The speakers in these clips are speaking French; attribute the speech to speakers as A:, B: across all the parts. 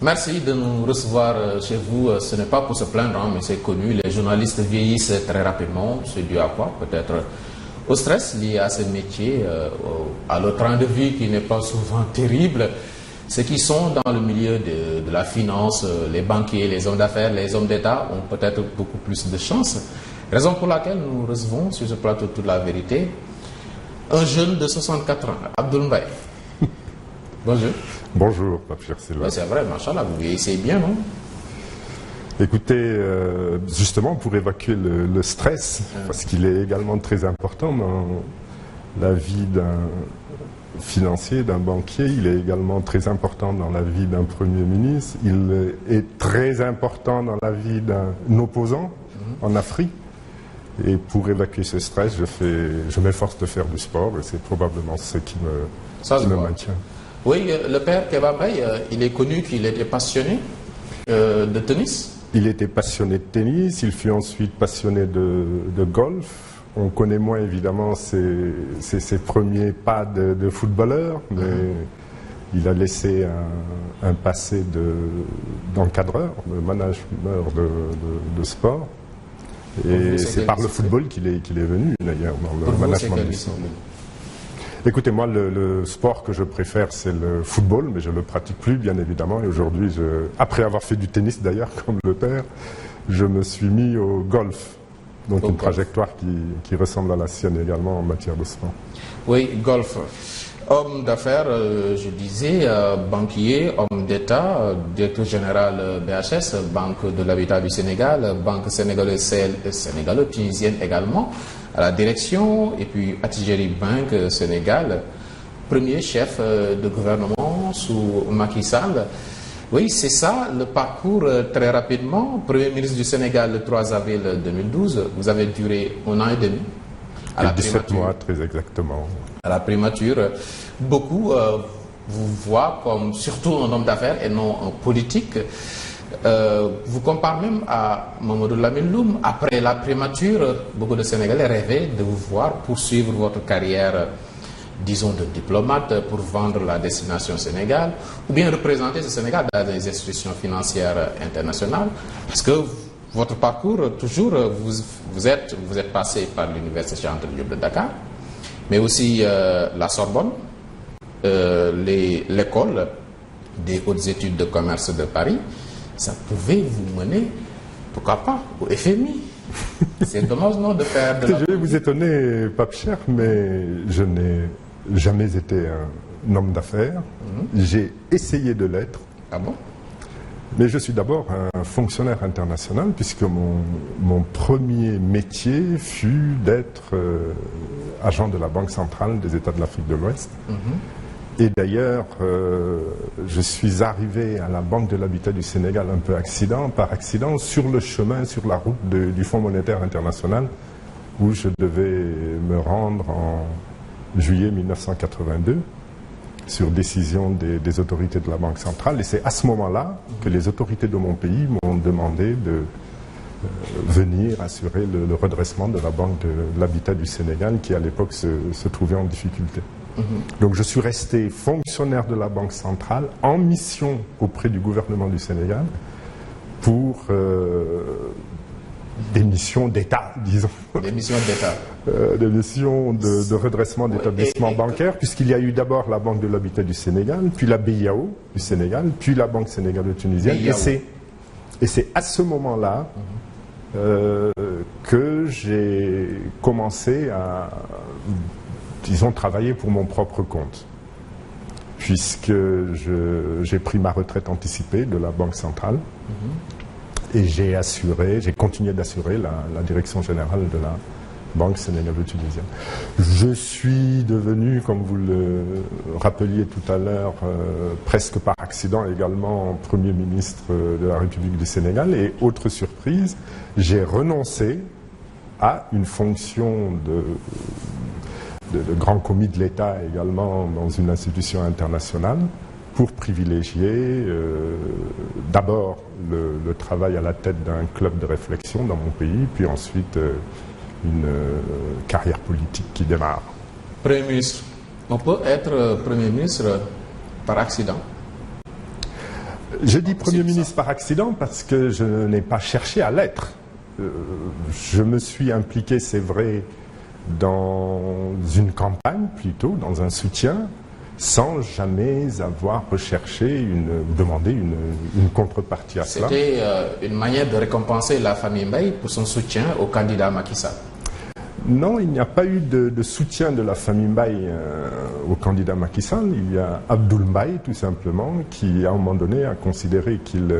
A: Merci de nous recevoir chez vous. Ce n'est pas pour se plaindre, hein, mais c'est connu. Les journalistes vieillissent très rapidement. C'est dû à quoi? Peut-être au stress lié à ce métier, à le train de vie qui n'est pas souvent terrible. Ceux qui sont dans le milieu de la finance, les banquiers, les hommes d'affaires, les hommes d'État ont peut-être beaucoup plus de chance. Raison pour laquelle nous recevons sur ce plateau Toute la Vérité un jeune de 64 ans, Abdoul Mbaye. Bonjour.
B: Bonjour, Pape Cheikh Sylla.
A: C'est vrai, machallah, vous vieillissez bien, non?
B: Écoutez, justement pour évacuer le stress, parce qu'il est également très important dans la vie d'un financier, d'un banquier, il est également très important dans la vie d'un Premier ministre, il est très important dans la vie d'un opposant en Afrique. Et pour évacuer ce stress, je m'efforce de faire du sport et c'est probablement ce qui me maintient.
A: Oui, le père Kéba Mbaye, il est connu qu'il était passionné de tennis.
B: Il était passionné de tennis, il fut ensuite passionné de golf. On connaît moins évidemment ses premiers pas de footballeur, mais il a laissé un passé d'encadreur, de management de sport. Et c'est par le football qu'il est venu d'ailleurs dans le management du sport. Écoutez, moi le sport que je préfère c'est le football, mais je ne le pratique plus bien évidemment. Et aujourd'hui, après avoir fait du tennis d'ailleurs comme le père, je me suis mis au golf. Donc une trajectoire qui ressemble à la sienne également en matière de sport.
A: Oui, golf. Homme d'affaires, je disais, banquier, homme d'État, directeur général BHS, Banque de l'Habitat du Sénégal, Banque sénégalo-tunisienne également, à la direction, et puis Attijari Bank Sénégal, premier chef de gouvernement sous Macky Sall. Oui, c'est ça, le parcours très rapidement. Premier ministre du Sénégal le 3 avril 2012, vous avez duré 1 an et demi.
B: À 17 mois, très exactement.
A: À la primature, beaucoup vous voient comme surtout un homme d'affaires et non un politique. Vous comparez même à Mamadou Lamine Loum. Après la primature, beaucoup de Sénégalais rêvaient de vous voir poursuivre votre carrière, disons, de diplomate pour vendre la destination Sénégal ou bien représenter ce Sénégal dans les institutions financières internationales. Parce que votre parcours, toujours, vous êtes passé par l'Université Cheikh Anta Diop de Dakar, mais aussi la Sorbonne, l'école des hautes études de commerce de Paris. Ça pouvait vous mener, pourquoi pas, au FMI. C'est dommage, non, de faire de la...
B: Je vais vous étonner, Pape Cheikh, mais je n'ai jamais été un homme d'affaires. J'ai essayé de l'être.
A: Ah bon?
B: Mais je suis d'abord un fonctionnaire international, puisque mon premier métier fut d'être agent de la Banque centrale des États de l'Afrique de l'Ouest. Et d'ailleurs, je suis arrivé à la Banque de l'Habitat du Sénégal un peu par accident, sur le chemin, sur la route du Fonds monétaire international, où je devais me rendre en juillet 1982. Sur décision des autorités de la Banque centrale. Et c'est à ce moment-là que les autorités de mon pays m'ont demandé de venir assurer le redressement de la Banque de l'Habitat du Sénégal, qui à l'époque se trouvait en difficulté. Donc je suis resté fonctionnaire de la Banque centrale en mission auprès du gouvernement du Sénégal pour des missions d'État, disons.
A: Des missions d'État.
B: Des missions de redressement d'établissements bancaires, puisqu'il y a eu d'abord la Banque de l'Habitat du Sénégal, puis la BIAO du Sénégal, puis la Banque sénégalo-tunisienne. Et c'est à ce moment-là que j'ai commencé à, disons, travailler pour mon propre compte, puisque j'ai pris ma retraite anticipée de la Banque centrale. Et j'ai continué d'assurer la direction générale de la Banque sénégalo-tunisienne. Je suis devenu, comme vous le rappeliez tout à l'heure, presque par accident également Premier ministre de la République du Sénégal. Et autre surprise, j'ai renoncé à une fonction de grand commis de l'État également dans une institution internationale, pour privilégier d'abord le travail à la tête d'un club de réflexion dans mon pays, puis ensuite une carrière politique qui démarre.
A: Premier ministre, on peut être Premier ministre par accident?
B: Je dis Premier ministre par accident parce que je n'ai pas cherché à l'être. Je me suis impliqué, c'est vrai, dans une campagne plutôt, dans un soutien, sans jamais avoir recherché demandé une contrepartie à cela.
A: C'était une manière de récompenser la famille Mbaye pour son soutien au candidat Macky Sall.
B: Non, il n'y a pas eu de soutien de la famille Mbaye au candidat Macky Sall. Il y a Abdoul Mbaye, tout simplement, qui, à un moment donné, a considéré qu'il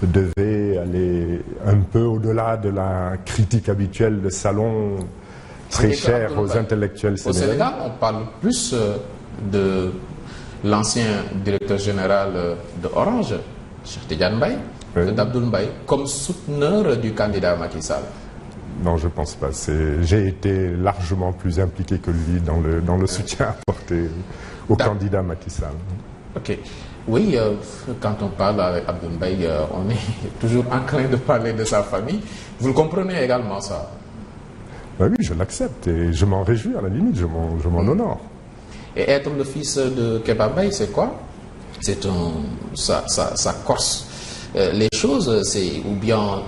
B: devait aller un peu au-delà de la critique habituelle de salon très chère aux intellectuels sénégalais.
A: Au Sénégal, on parle plus de l'ancien directeur général de Orange, Cheikh Tidiane Mbaye, que d'Abdoul Mbaye, comme souteneur du candidat Macky Sall.
B: Non, je ne pense pas. J'ai été largement plus impliqué que lui dans le soutien apporté au candidat Macky Sall.
A: Ok. Oui, quand on parle avec Abdoul Mbaye, on est toujours enclin de parler de sa famille. Vous le comprenez également, ça?
B: Ben oui, je l'accepte et je m'en réjouis à la limite, je m'en honore.
A: Et être le fils de Kéba Mbaye, c'est quoi? C'est ça corse les choses, ou bien,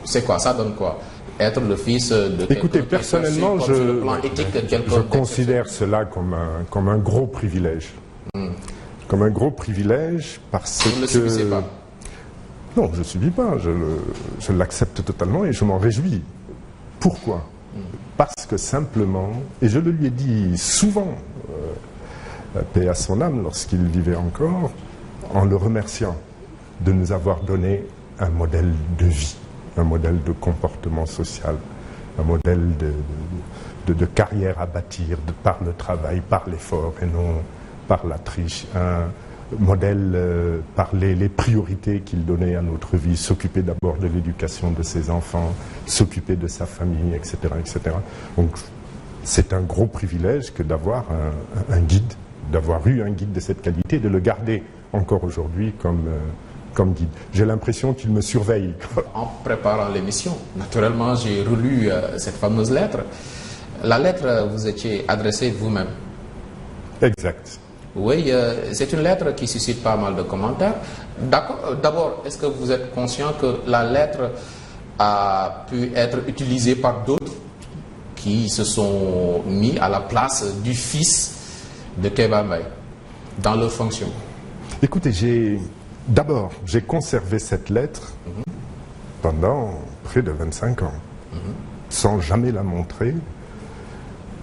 A: c'est quoi? Ça donne quoi? Être le fils de quelqu'un.
B: Écoutez, personnellement, je considère cela comme un gros privilège. Comme un gros privilège parce que...
A: Vous ne le subissez pas?
B: Non, je ne subis pas. Je l'accepte totalement et je m'en réjouis. Pourquoi? Parce que simplement, et je le lui ai dit souvent, paix à son âme lorsqu'il vivait encore, en le remerciant de nous avoir donné un modèle de vie, un modèle de comportement social, un modèle de carrière à bâtir par le travail, par l'effort et non par la triche, un modèle par les priorités qu'il donnait à notre vie, s'occuper d'abord de l'éducation de ses enfants, s'occuper de sa famille, etc. etc. Donc c'est un gros privilège que d'avoir un guide, d'avoir eu un guide de cette qualité, de le garder encore aujourd'hui comme guide. J'ai l'impression qu'il me surveille.
A: En préparant l'émission, naturellement, j'ai relu cette fameuse lettre. La lettre, vous étiez adressée vous-même.
B: Exact.
A: Oui, c'est une lettre qui suscite pas mal de commentaires. D'abord, est-ce que vous êtes conscient que la lettre a pu être utilisée par d'autres qui se sont mis à la place du fils de Kéba Mbaye dans leur fonction?
B: Écoutez, j'ai conservé cette lettre pendant près de 25 ans, sans jamais la montrer.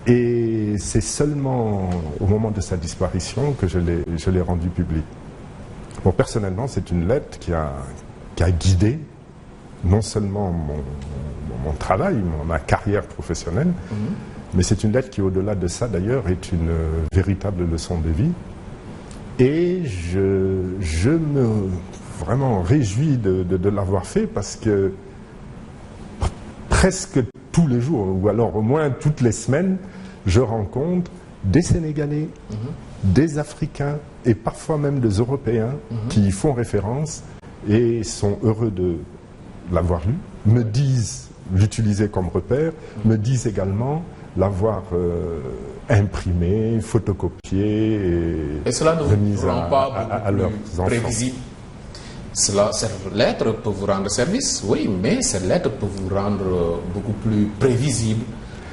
B: Et c'est seulement au moment de sa disparition que je l'ai rendue publique. Bon, personnellement, c'est une lettre qui a guidé non seulement mon travail, ma carrière professionnelle, mais c'est une lettre qui, au-delà de ça, d'ailleurs, est une véritable leçon de vie. Et je me vraiment réjouis de l'avoir fait parce que presque tous les jours, ou alors au moins toutes les semaines, je rencontre des Sénégalais, des Africains et parfois même des Européens qui y font référence et sont heureux de l'avoir lu, me disent l'utiliser comme repère, me disent également l'avoir imprimé, photocopié
A: et cela ne vous rend pas
B: à leurs enfants.
A: Prévisible. Cette lettre peut vous rendre service, oui, mais cette lettre peut vous rendre beaucoup plus prévisible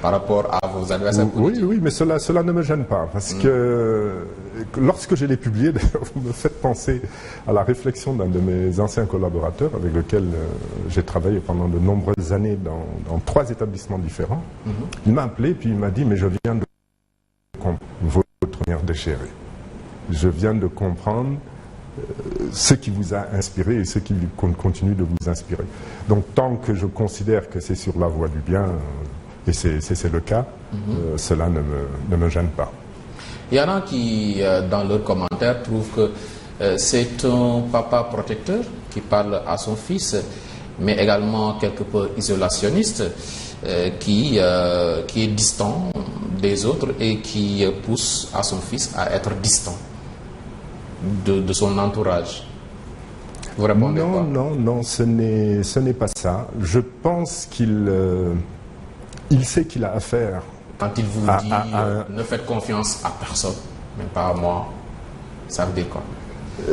A: par rapport à vos adversaires politiques.
B: Oui, mais cela ne me gêne pas, parce que lorsque je l'ai publié, vous me faites penser à la réflexion d'un de mes anciens collaborateurs avec lequel j'ai travaillé pendant de nombreuses années dans 3 établissements différents. Il m'a appelé puis il m'a dit, mais je viens de comprendre votre manière déchirée. Je viens de comprendre ce qui vous a inspiré et ce qui continue de vous inspirer. Donc tant que je considère que c'est sur la voie du bien, et c'est le cas, cela ne me gêne pas.
A: Il y en a qui, dans leurs commentaires, trouvent que c'est un papa protecteur qui parle à son fils, mais également quelque peu isolationniste, qui est distant des autres et qui pousse à son fils à être distant de son entourage. Vous répondez quoi?
B: Non, ce n'est pas ça. Je pense qu'il sait qu'il a affaire.
A: Quand il vous dit ne faites confiance à personne, même pas à moi, ça veut dire quoi?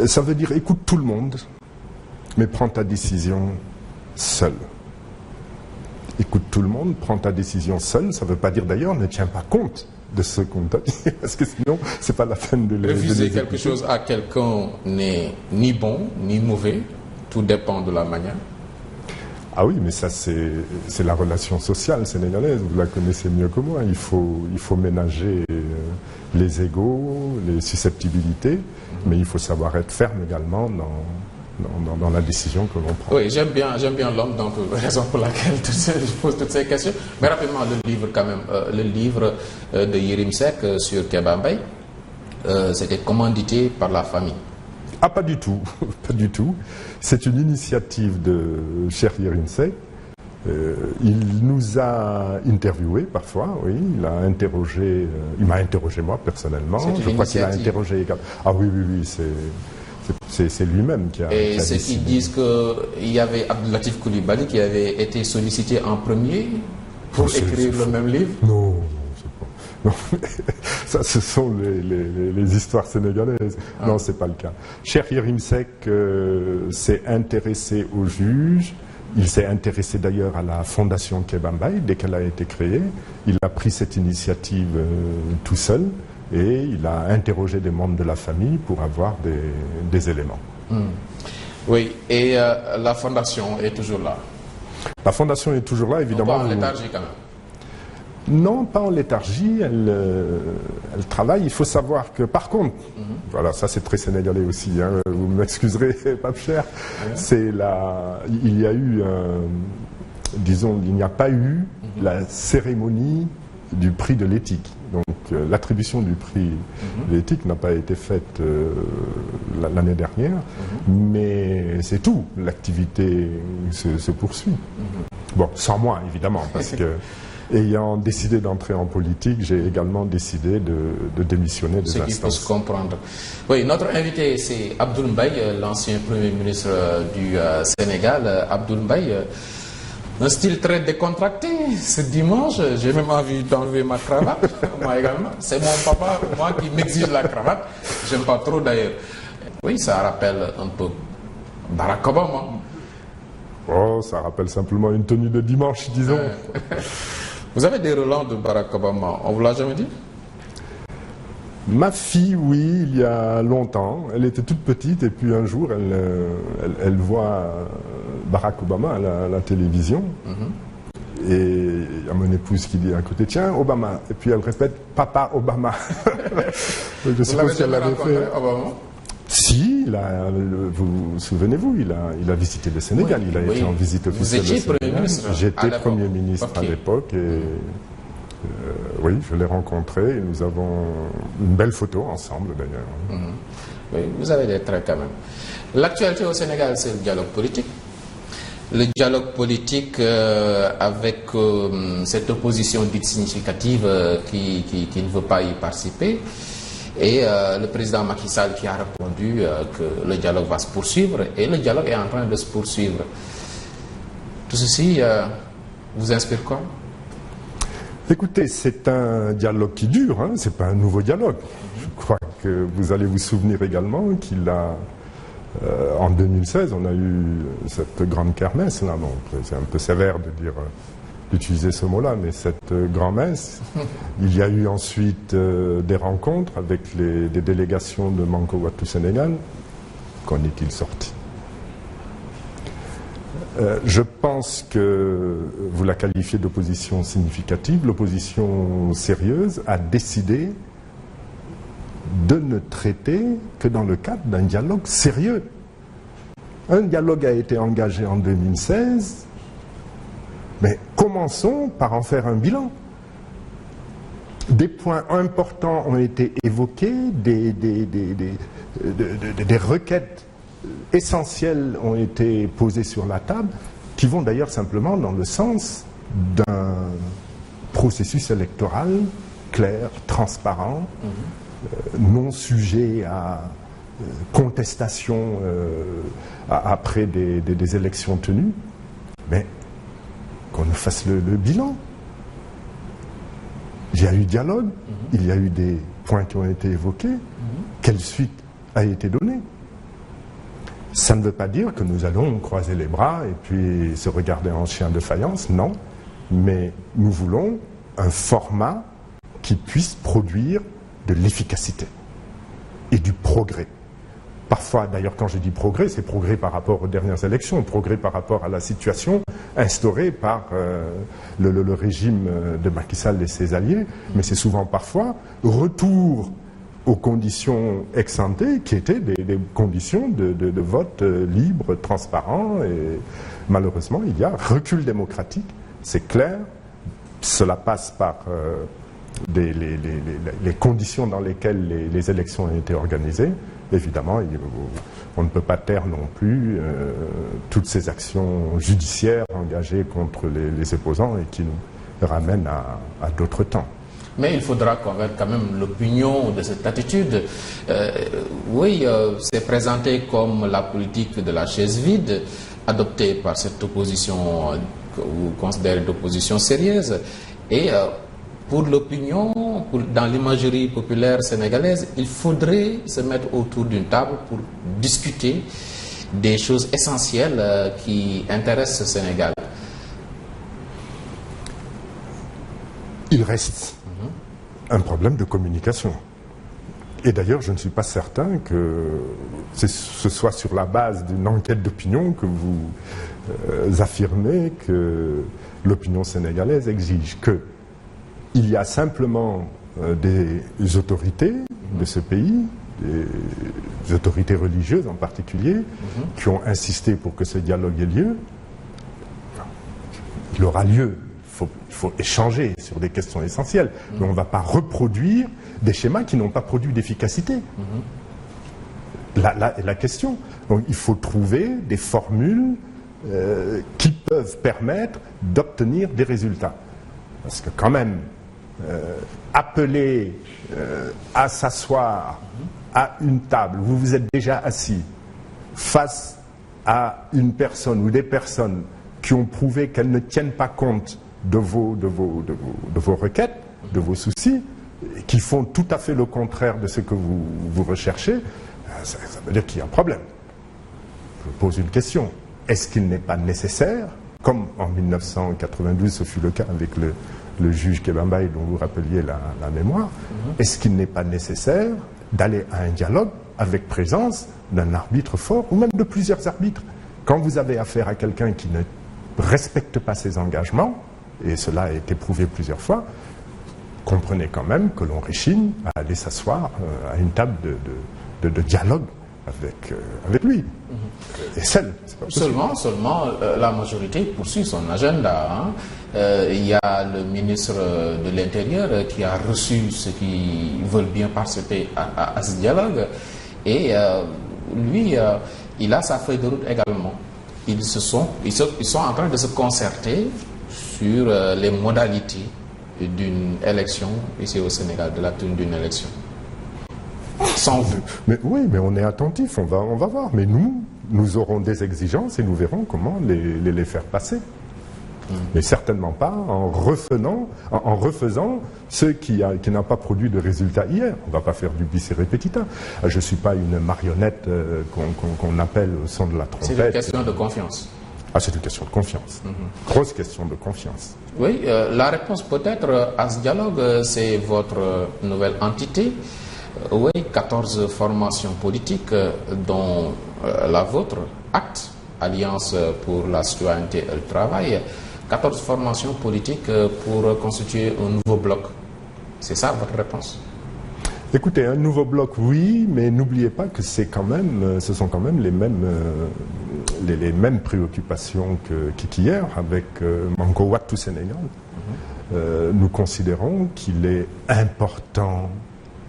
B: Ça veut dire écoute tout le monde, mais prends ta décision seul. Écoute tout le monde, prends ta décision seul. Ça ne veut pas dire d'ailleurs ne tiens pas compte de ce qu'on t'a dit, parce que sinon, c'est pas la peine de les
A: Refuser quelque chose à quelqu'un n'est ni bon ni mauvais, tout dépend de la manière.
B: Ah oui, mais ça c'est la relation sociale sénégalaise, vous la connaissez mieux que moi. Il faut ménager les égos, les susceptibilités, mais il faut savoir être ferme également dans la décision que l'on prend.
A: Oui, j'aime bien l'homme, donc raison pour laquelle je pose toutes ces questions. Mais rapidement, le livre quand même, le livre de Yérim Seck sur Kéba Mbaye, c'était commandité par la famille.
B: Ah, pas du tout, pas du tout. C'est une initiative de Cheikh Yérim Seck. Il nous a interviewés parfois, oui. Il m'a interrogé moi personnellement. Je crois qu'il a interrogé également. Ah oui, c'est lui-même qui a.
A: Et ceux qui disent qu'il y avait Abdou Latif Coulibaly qui avait été sollicité en premier pour écrire le même livre.
B: Non, non, ça, ce sont les histoires sénégalaises. Ah. Non, c'est pas le cas. Cheikh Yérim Seck s'est intéressé au juge. Il s'est intéressé d'ailleurs à la fondation Kéba Mbaye dès qu'elle a été créée. Il a pris cette initiative tout seul et il a interrogé des membres de la famille pour avoir des éléments.
A: Oui, et la fondation est toujours là.
B: La fondation est toujours là, évidemment.
A: Pas en léthargie quand même.
B: Non, pas en léthargie, elle travaille. Il faut savoir que, par contre, voilà, ça c'est très sénégalais aussi, hein, vous m'excuserez, Pape Cher, il y a eu, disons, il n'y a pas eu la cérémonie du prix de l'éthique. Donc l'attribution du prix de l'éthique n'a pas été faite l'année dernière, mais c'est tout, l'activité se poursuit. Bon, sans moi, évidemment, parce que... Ayant décidé d'entrer en politique, j'ai également décidé de démissionner des instances.
A: Ce qu'il faut se comprendre. Oui, notre invité, c'est Abdoul Mbaye, l'ancien Premier ministre du Sénégal. Abdoul Mbaye, un style très décontracté. Ce dimanche, j'ai même envie d'enlever ma cravate, moi également. C'est mon papa, moi, qui m'exige la cravate. J'aime pas trop d'ailleurs. Oui, ça rappelle un peu Barack Obama.
B: Oh, ça rappelle simplement une tenue de dimanche, disons.
C: Vous avez des relents de Barack Obama, on vous l'a jamais dit?
B: Ma fille, oui, il y a longtemps. Elle était toute petite et puis un jour, elle voit Barack Obama à la télévision. Et il y a mon épouse qui dit à côté, tiens, Obama. Et puis elle répète, papa Obama.
C: Je suppose qu'elle l'avait fait. Obama?
B: Si, vous souvenez-vous, il a visité le Sénégal, il a été en visite officielle.
C: Vous étiez Premier ministre?
B: J'étais Premier ministre à l'époque et oui, je l'ai rencontré et nous avons une belle photo ensemble d'ailleurs.
A: Oui, vous avez des traits quand même. L'actualité au Sénégal, c'est le dialogue politique. Le dialogue politique avec cette opposition dite significative qui ne veut pas y participer. Et le président Macky Sall qui a répondu que le dialogue va se poursuivre et le dialogue est en train de se poursuivre. Tout ceci vous inspire quoi?
B: Écoutez, c'est un dialogue qui dure, hein, c'est pas un nouveau dialogue. Je crois que vous allez vous souvenir également qu'il a, en 2016, on a eu cette grande kermesse là, donc c'est un peu sévère de dire... d'utiliser ce mot-là, mais cette grand-messe, il y a eu ensuite des rencontres avec des délégations de Manko Wattu Sénégal. Qu'en est-il sorti? Je pense que vous la qualifiez d'opposition significative. L'opposition sérieuse a décidé de ne traiter que dans le cadre d'un dialogue sérieux. Un dialogue a été engagé en 2016, mais commençons par en faire un bilan. Des points importants ont été évoqués, des requêtes essentielles ont été posées sur la table, qui vont d'ailleurs simplement dans le sens d'un processus électoral clair, transparent, non sujet à contestation après des élections tenues, mais qu'on nous fasse le bilan. Il y a eu dialogue, il y a eu des points qui ont été évoqués. Quelle suite a été donnée? Ça ne veut pas dire que nous allons croiser les bras et puis se regarder en chien de faïence, non. Mais nous voulons un format qui puisse produire de l'efficacité et du progrès. Parfois, d'ailleurs, quand je dis progrès, c'est progrès par rapport aux dernières élections, progrès par rapport à la situation instaurée par le régime de Macky Sall et ses alliés, mais c'est souvent parfois retour aux conditions ex-ante qui étaient des conditions de vote libre, transparent, et malheureusement, il y a recul démocratique, c'est clair, cela passe par les conditions dans lesquelles les élections ont été organisées. Évidemment, on ne peut pas taire non plus toutes ces actions judiciaires engagées contre les opposants et qui nous ramènent à d'autres temps.
A: Mais il faudra convaincre quand même l'opinion de cette attitude. Oui, c'est présenté comme la politique de la chaise vide, adoptée par cette opposition que vous considérez d'opposition sérieuse. Et pour l'opinion, dans l'imagerie populaire sénégalaise, il faudrait se mettre autour d'une table pour discuter des choses essentielles qui intéressent le Sénégal.
B: Il reste un problème de communication. Et d'ailleurs, je ne suis pas certain que ce soit sur la base d'une enquête d'opinion que vous affirmez que l'opinion sénégalaise exige que il y a simplement des autorités de ce pays, des autorités religieuses en particulier, qui ont insisté pour que ce dialogue ait lieu. Il aura lieu. Il faut échanger sur des questions essentielles, mais on ne va pas reproduire des schémas qui n'ont pas produit d'efficacité. Là est la question. Donc il faut trouver des formules qui peuvent permettre d'obtenir des résultats. Parce que quand même, appeler à s'asseoir à une table, vous vous êtes déjà assis face à une personne ou des personnes qui ont prouvé qu'elles ne tiennent pas compte de vos requêtes, de vos soucis, qui font tout à fait le contraire de ce que vous recherchez, ça veut dire qu'il y a un problème. Je pose une question. Est-ce qu'il n'est pas nécessaire, comme en 1992 ce fut le cas avec le juge Kebambaye dont vous rappeliez la mémoire, est-ce qu'il n'est pas nécessaire d'aller à un dialogue avec présence d'un arbitre fort ou même de plusieurs arbitres? Quand vous avez affaire à quelqu'un qui ne respecte pas ses engagements, et cela a été prouvé plusieurs fois, comprenez quand même que l'on réchigne à aller s'asseoir à une table de dialogue avec lui. Et
A: Seulement, la majorité poursuit son agenda. Il y a le ministre de l'Intérieur qui a reçu ceux qui veulent bien participer à ce dialogue. Et lui, il a sa feuille de route également. Ils sont en train de se concerter sur les modalités d'une élection ici au Sénégal, de la tenue d'une élection. Sans vous.
B: Mais oui, mais on est attentif, on va voir. Mais nous aurons des exigences et nous verrons comment les faire passer. Mais certainement pas en refaisant ce qui n'a pas produit de résultat hier. On ne va pas faire du bis et repetita. Je ne suis pas une marionnette qu'on appelle au son de la trompette.
A: C'est une question de confiance.
B: Ah, c'est une question de confiance. Grosse question de confiance.
A: Oui, la réponse peut-être à ce dialogue, c'est votre nouvelle entité. Oui, 14 formations politiques, dont la vôtre, ACT, Alliance pour la citoyenneté et le travail. 14 formations politiques pour constituer un nouveau bloc. C'est ça votre réponse?
B: Écoutez, un nouveau bloc, oui, mais n'oubliez pas que ce sont quand même les mêmes préoccupations qu'hier avec Manko Wattu Sénégal. Nous considérons qu'il est important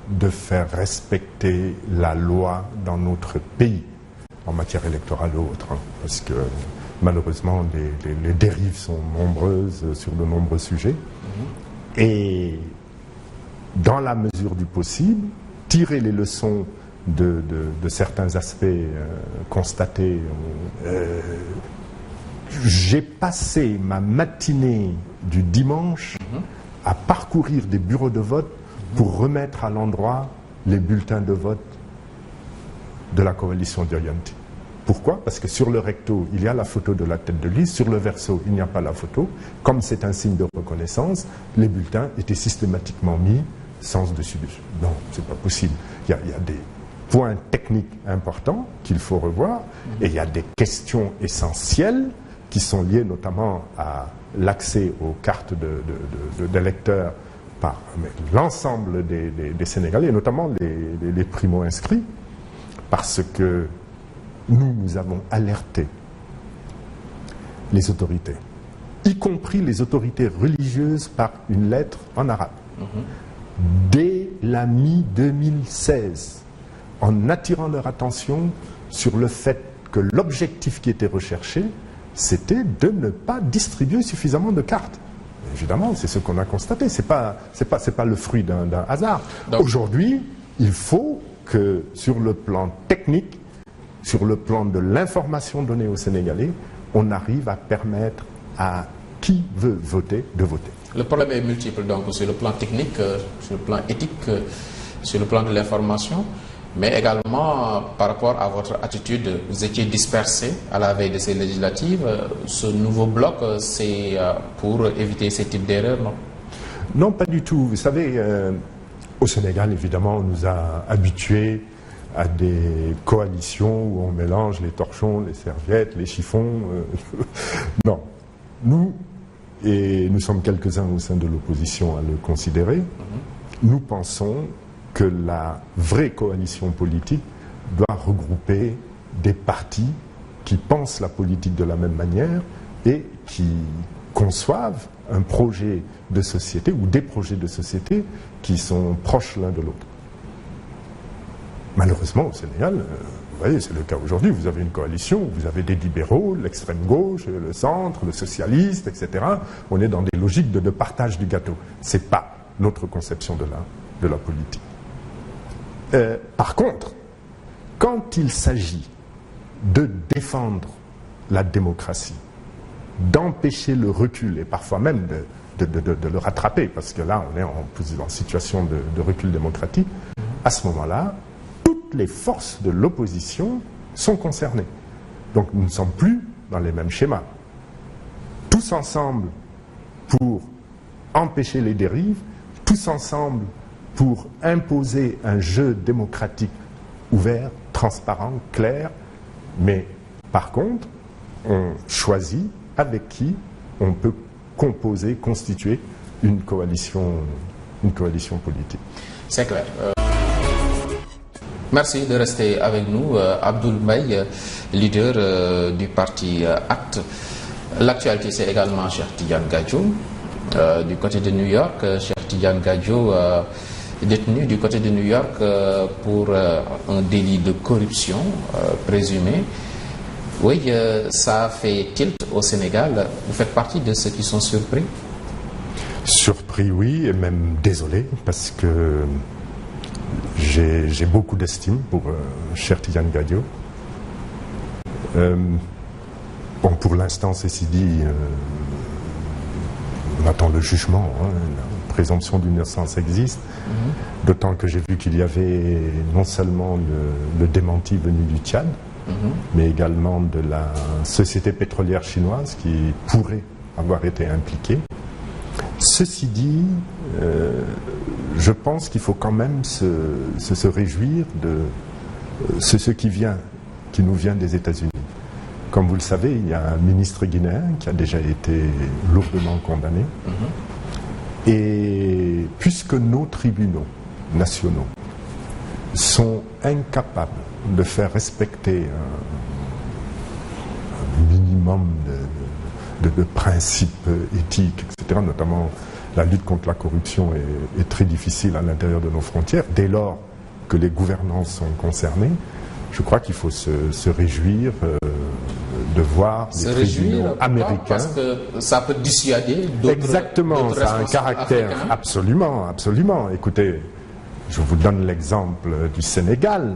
B: de faire respecter la loi dans notre pays, en matière électorale ou autre, parce que malheureusement les dérives sont nombreuses sur de nombreux sujets. Et dans la mesure du possible, tirer les leçons de certains aspects constatés. J'ai passé ma matinée du dimanche à parcourir des bureaux de vote pour remettre à l'endroit les bulletins de vote de la coalition Dioyanti, pour Pourquoi? Parce que sur le recto, il y a la photo de la tête de liste, sur le verso, il n'y a pas la photo. Comme c'est un signe de reconnaissance, les bulletins étaient systématiquement mis sens dessus-dessous. Non, c'est pas possible. Il y a des points techniques importants qu'il faut revoir, et il y a des questions essentielles qui sont liées notamment à l'accès aux cartes d'électeurs par l'ensemble des Sénégalais, et notamment les primo-inscrits, parce que nous avons alerté les autorités, y compris les autorités religieuses, par une lettre en arabe, dès la mi-2016, en attirant leur attention sur le fait que l'objectif qui était recherché, c'était de ne pas distribuer suffisamment de cartes. Évidemment, c'est ce qu'on a constaté. C'est pas le fruit d'un hasard. Aujourd'hui, il faut que, sur le plan technique, sur le plan de l'information donnée aux Sénégalais, on arrive à permettre à qui veut voter de voter.
A: Le problème est multiple, donc, sur le plan technique, sur le plan éthique, sur le plan de l'information, mais également par rapport à votre attitude. Vous étiez dispersé à la veille de ces législatives. Ce nouveau bloc, c'est pour éviter ces types d'erreurs, non?
B: Non, pas du tout. Vous savez, au Sénégal, évidemment, on nous a habitués à des coalitions où on mélange les torchons, les serviettes, les chiffons. Non. Et nous sommes quelques-uns au sein de l'opposition à le considérer, nous pensons que la vraie coalition politique doit regrouper des partis qui pensent la politique de la même manière et qui conçoivent un projet de société ou des projets de société qui sont proches l'un de l'autre. Malheureusement, au Sénégal, vous voyez, c'est le cas aujourd'hui, vous avez une coalition, vous avez des libéraux, l'extrême gauche, le centre, le socialiste, etc. On est dans des logiques de partage du gâteau. Ce n'est pas notre conception de la politique. Par contre, quand il s'agit de défendre la démocratie, d'empêcher le recul et parfois même de le rattraper, parce que là on est en situation de recul démocratique, à ce moment-là, toutes les forces de l'opposition sont concernées. Donc nous ne sommes plus dans les mêmes schémas. Tous ensemble pour empêcher les dérives, tous ensemble pour imposer un jeu démocratique ouvert, transparent, clair, mais par contre, on choisit avec qui on peut composer, constituer une coalition politique.
A: C'est clair. Merci de rester avec nous, Abdoul Mbaye, leader du parti ACT. L'actualité, c'est également Cheikh Tidiane Gadio. Du côté de New York, Cheikh Tidiane Gadio détenu du côté de New York pour un délit de corruption présumé. Oui, ça fait tilt au Sénégal. Vous faites partie de ceux qui sont surpris?
B: Surpris, oui, et même désolé, parce que j'ai beaucoup d'estime pour Cheikh Tidiane Gadio. Bon, pour l'instant, ceci dit, on attend le jugement. La présomption d'innocence existe. D'autant que j'ai vu qu'il y avait non seulement le démenti venu du Tchad, mais également de la société pétrolière chinoise qui pourrait avoir été impliquée. Ceci dit, je pense qu'il faut quand même se réjouir de ce qui nous vient des États-Unis. Comme vous le savez, il y a un ministre guinéen qui a déjà été lourdement condamné. Et puisque nos tribunaux nationaux sont incapables de faire respecter un minimum de principes éthiques, etc., notamment la lutte contre la corruption est très difficile à l'intérieur de nos frontières, dès lors que les gouvernants sont concernés, je crois qu'il faut se réjouir de voir les tribunaux américains.
A: Parce que ça peut dissuader d'autres.
B: Exactement, ça a un caractère
A: africains.
B: Absolument. Écoutez, je vous donne l'exemple du Sénégal.